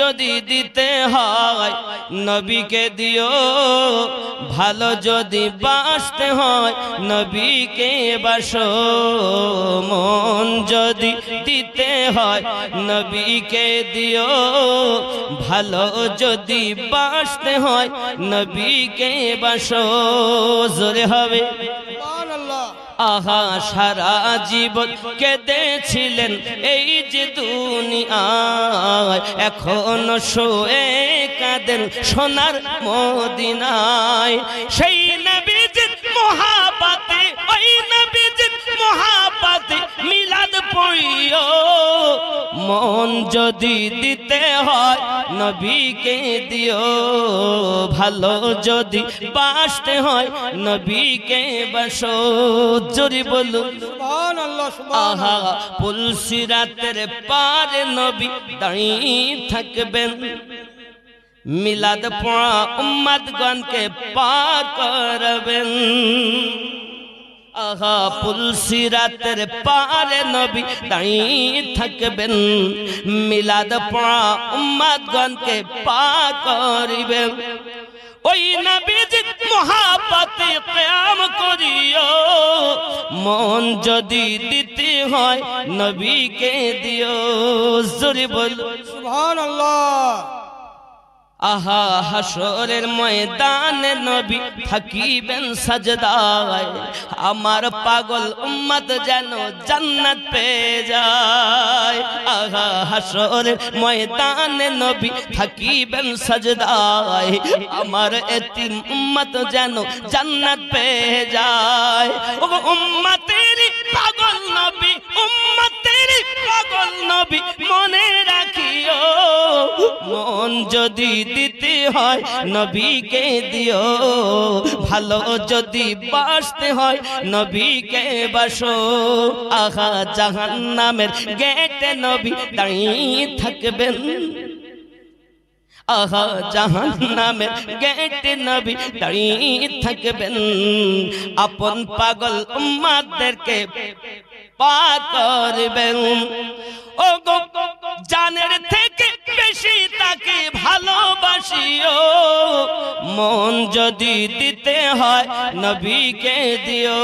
যদি দিতে হয় নবীকে দিও, ভালো যদি বাসতে হয় নবীকে বাসো। মন যদি দিতে হয় নবীকে দিও, ভালো যদি বাসতে হয় নবীকে বাসো। জোরে হবে আহা সারা জীবন কেঁদেছিলেন এই যে দুনিয়ায়, এখন শোয়ে কাঁদেন সোনার মদিনায়। সেই নবীজির মহাব্বতে, ওই নবীজির মহাব্বতে মিলাদ পড়িও। মন যদি দিতে হয় নবীকে দিও, ভালো যদি বাসতে হয় নবীকে বাসো। জোরে বলুন সুবহানাল্লাহ সুবহানাল্লাহ। আহা পুলসিরাতের পারে নবী দাঁড়িয়ে থাকবেন, মিলাদ পড়া উম্মতগণকে পার করবেন। আহা পুলসিরাতের পারে নবী দাঁড়িয়ে থাকবেন, মিলাদ পড়া উম্মতগণকে পার করিবেন। ওই নবীজির মহাব্বতে কিয়াম করিও, মন যদি দিতে হয় নবীকে দিও। জোরে বলুন সুবহানাল্লাহ। আহা হাসরের ময়দানে নবী থাকিবেন সাজদায়, আমার পাগল উম্মত যেন জান্নাত পেয়ে যায়। আহা হাসরের ময়দানে নবী থাকিবেন সাজদায়, আমার এতিম উম্মত যেন জান্নাত পেয়ে যায়। ও উম্মতের পাগল নবী, উম্মতের পাগল নবী মনে রাখিও, মন যদি দিতে হয় নবীকে দিও, ভালো যদি বাসতে হয় নবীকে বাসো। আহা জাহান্নামের গেটে নবী দাঁড়িয়ে থাকবেন, আহা জাহান্নামের গেটে নবী দাঁড়িয়ে থাকবেন, আপন পাগল উম্মতদেরকে পার করবেন। ও গো জানের থেকে বেশি তাকে ভালোবাসিও, মন যদি দিতে হয় নবীকে দিও।